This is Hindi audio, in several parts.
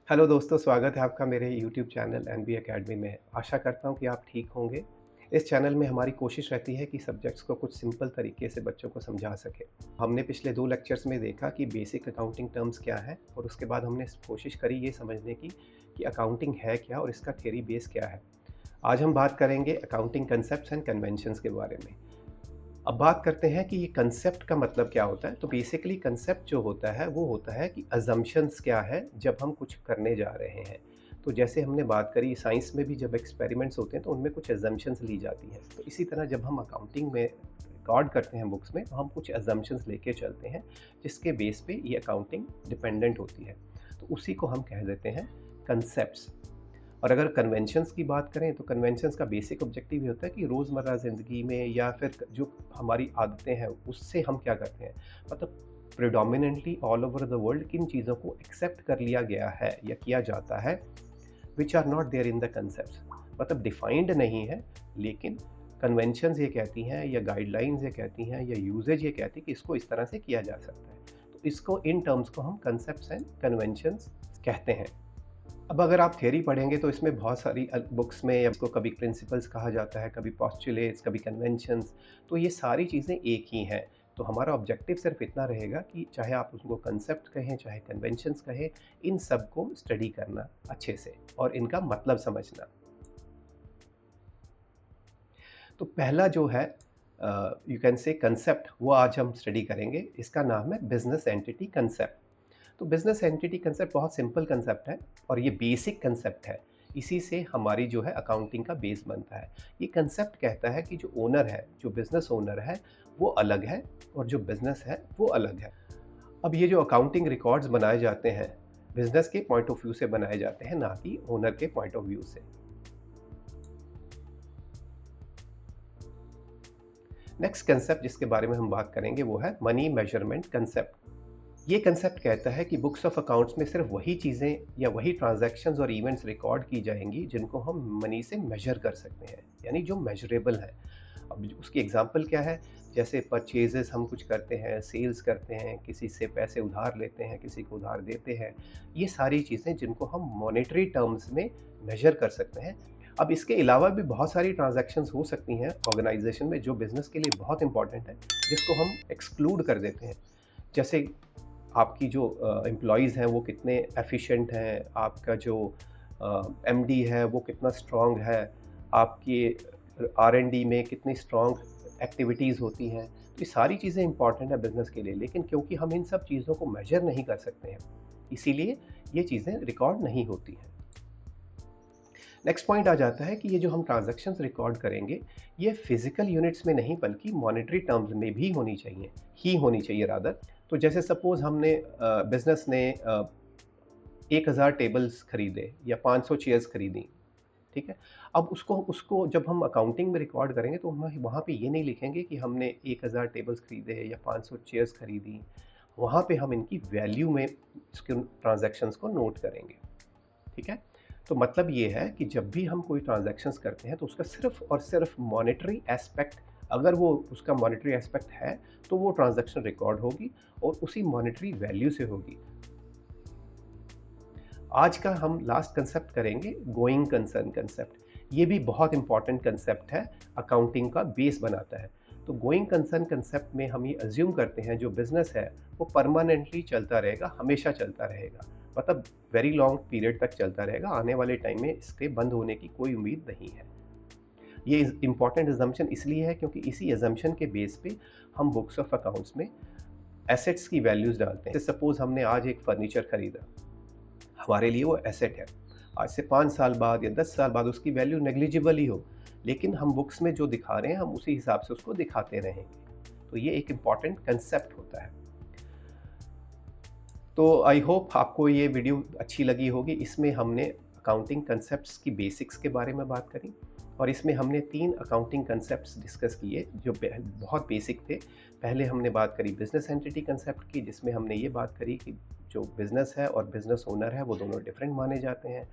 हेलो दोस्तों, स्वागत है आपका मेरे यूट्यूब चैनल एनबी एकेडमी में। आशा करता हूँ कि आप ठीक होंगे। इस चैनल में हमारी कोशिश रहती है कि सब्जेक्ट्स को कुछ सिंपल तरीके से बच्चों को समझा सकें। हमने पिछले 2 लेक्चर्स में देखा कि बेसिक अकाउंटिंग टर्म्स क्या है और उसके बाद हमने कोशिश करी ये समझने की कि अकाउंटिंग है क्या और इसका थ्योरी बेस क्या है। आज हम बात करेंगे अकाउंटिंग कंसेप्ट्स एंड कन्वेंशंस के बारे में। अब बात करते हैं कि ये कंसेप्ट का मतलब क्या होता है। तो बेसिकली कंसेप्ट जो होता है वो होता है कि अजम्पशंस क्या है जब हम कुछ करने जा रहे हैं। तो जैसे हमने बात करी साइंस में भी जब एक्सपेरिमेंट्स होते हैं तो उनमें कुछ अजम्पशंस ली जाती हैं। तो इसी तरह जब हम अकाउंटिंग में रिकॉर्ड करते हैं बुक्स में तो हम कुछ अजम्पशंस लेके चलते हैं जिसके बेस पे ये अकाउंटिंग डिपेंडेंट होती है। तो उसी को हम कह देते हैं कंसेप्ट्स। और अगर कन्वेंशंस की बात करें तो कन्वेंशंस का बेसिक ऑब्जेक्टिव ये होता है कि रोज़मर्रा ज़िंदगी में या फिर जो हमारी आदतें हैं उससे हम क्या करते हैं, मतलब predominantly all over the world किन चीज़ों को एक्सेप्ट कर लिया गया है या किया जाता है which are not there in the concept, मतलब डिफाइंड नहीं है। लेकिन कन्वेंशंस ये कहती हैं या गाइडलाइंस ये कहती हैं या यूजेज ये कहती है कि इसको इस तरह से किया जा सकता है। तो इसको इन टर्म्स को हम कंसेप्ट्स एंड कन्वेंशंस कहते हैं। अब अगर आप थ्योरी पढ़ेंगे तो इसमें बहुत सारी बुक्स में इसको कभी प्रिंसिपल्स कहा जाता है, कभी पोस्टुलेट्स, कभी कन्वेंशंस। तो ये सारी चीज़ें एक ही हैं। तो हमारा ऑब्जेक्टिव सिर्फ इतना रहेगा कि चाहे आप उसको कंसेप्ट कहें, चाहे कन्वेंशंस कहें, इन सब को स्टडी करना अच्छे से और इनका मतलब समझना। तो पहला जो है यू कैन से कंसेप्ट, वो आज हम स्टडी करेंगे। इसका नाम है बिजनेस एंटिटी कंसेप्ट। तो बिजनेस एंटिटी कंसेप्ट बहुत सिंपल कंसेप्ट है और ये बेसिक कंसेप्ट है। इसी से हमारी जो है अकाउंटिंग का बेस बनता है। ये कंसेप्ट कहता है कि जो ओनर है, जो बिजनेस ओनर है, वो अलग है और जो बिजनेस है वो अलग है। अब ये जो अकाउंटिंग रिकॉर्ड्स बनाए जाते हैं, बिजनेस के पॉइंट ऑफ व्यू से बनाए जाते हैं, ना कि ओनर के पॉइंट ऑफ व्यू से। नेक्स्ट कंसेप्ट जिसके बारे में हम बात करेंगे वो है मनी मेजरमेंट कंसेप्ट। ये कंसेप्ट कहता है कि बुक्स ऑफ अकाउंट्स में सिर्फ वही चीज़ें या वही ट्रांजैक्शंस और इवेंट्स रिकॉर्ड की जाएंगी जिनको हम मनी से मेजर कर सकते हैं, यानी जो मेजरेबल है। अब उसकी एग्जांपल क्या है? जैसे परचेजेस हम कुछ करते हैं, सेल्स करते हैं, किसी से पैसे उधार लेते हैं, किसी को उधार देते हैं। ये सारी चीज़ें जिनको हम मॉनेटरी टर्म्स में मेजर कर सकते हैं। अब इसके अलावा भी बहुत सारी ट्रांजैक्शंस हो सकती हैं ऑर्गेनाइजेशन में जो बिज़नेस के लिए बहुत इंपॉर्टेंट है, जिसको हम एक्सक्लूड कर देते हैं। जैसे आपकी जो एम्प्लॉइज़ हैं वो कितने एफ़िशिएंट हैं, आपका जो एमडी है वो कितना स्ट्रॉन्ग है, आपके आर-एन-डी में कितनी स्ट्रॉन्ग एक्टिविटीज़ होती हैं। तो ये सारी चीज़ें इंपॉर्टेंट है बिज़नेस के लिए, लेकिन क्योंकि हम इन सब चीज़ों को मेजर नहीं कर सकते हैं, इसीलिए ये चीज़ें रिकॉर्ड नहीं होती हैं। नेक्स्ट पॉइंट आ जाता है कि ये जो हम ट्रांज़ैक्शंस रिकॉर्ड करेंगे, ये फ़िज़िकल यूनिट्स में नहीं बल्कि मॉनेटरी टर्म्स में भी होनी चाहिए रादर। तो जैसे सपोज़ हमने बिज़नेस ने 1000 टेबल्स खरीदे या 500 चेयर्स खरीदी, ठीक है? अब उसको उसको जब हम अकाउंटिंग में रिकॉर्ड करेंगे तो हम वहाँ पे ये नहीं लिखेंगे कि हमने 1000 टेबल्स खरीदे या 500 चेयर्स खरीदी। वहाँ पे हम इनकी वैल्यू में इसके ट्रांज़ैक्शंस को नोट करेंगे, ठीक है? तो मतलब ये है कि जब भी हम कोई ट्रांज़ैक्शंस करते हैं तो उसका सिर्फ़ और सिर्फ़ मॉनेटरी एस्पेक्ट, अगर वो उसका मॉनेटरी एस्पेक्ट है, तो वो ट्रांज़ैक्शन रिकॉर्ड होगी और उसी मॉनेटरी वैल्यू से होगी। आज का हम लास्ट कंसेप्ट करेंगे गोइंग कंसर्न कंसेप्ट। ये भी बहुत इंपॉर्टेंट कंसेप्ट है, अकाउंटिंग का बेस बनाता है। तो गोइंग कंसर्न कंसेप्ट में हम ये अज्यूम करते हैं जो बिज़नेस है वो परमानेंटली चलता रहेगा, हमेशा चलता रहेगा। मतलब वेरी लॉन्ग पीरियड तक चलता रहेगा, आने वाले टाइम में इसके बंद होने की कोई उम्मीद नहीं है। ये इम्पॉर्टेंट अजम्पशन इसलिए है क्योंकि इसी अजम्पशन के बेस पे हम बुक्स ऑफ अकाउंट्स में एसेट्स की वैल्यूज़ डालते हैं। जैसे सपोज़ हमने आज एक फर्नीचर खरीदा, हमारे लिए वो एसेट है। आज से 5 साल बाद या 10 साल बाद उसकी वैल्यू नेग्लिजिबल ही हो, लेकिन हम बुक्स में जो दिखा रहे हैं हम उसी हिसाब से उसको दिखाते रहेंगे। तो ये एक इम्पॉर्टेंट कंसेप्ट होता है। तो आई होप आपको ये वीडियो अच्छी लगी होगी। इसमें हमने अकाउंटिंग कंसेप्ट्स की बेसिक्स के बारे में बात करी और इसमें हमने 3 अकाउंटिंग कंसेप्ट्स डिस्कस किए जो बहुत बेसिक थे। पहले हमने बात करी बिज़नेस एंटिटी कंसेप्ट की, जिसमें हमने ये बात करी कि जो बिज़नेस है और बिज़नेस ओनर है वो दोनों डिफरेंट माने जाते हैं।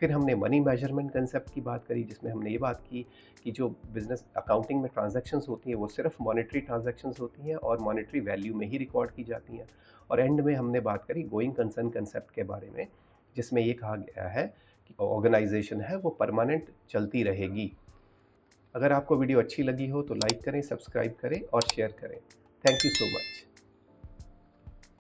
फिर हमने मनी मेजरमेंट कंसेप्ट की बात करी जिसमें हमने ये बात की कि जो बिज़नेस अकाउंटिंग में ट्रांजैक्शंस होती हैं वो सिर्फ मॉनेटरी ट्रांजैक्शंस होती हैं और मॉनेटरी वैल्यू में ही रिकॉर्ड की जाती हैं। और एंड में हमने बात करी गोइंग कंसर्न कंसेप्ट के बारे में जिसमें ये कहा गया है कि ऑर्गेनाइजेशन है वो परमानेंट चलती रहेगी। अगर आपको वीडियो अच्छी लगी हो तो लाइक करें, सब्सक्राइब करें और शेयर करें। Thank you so much.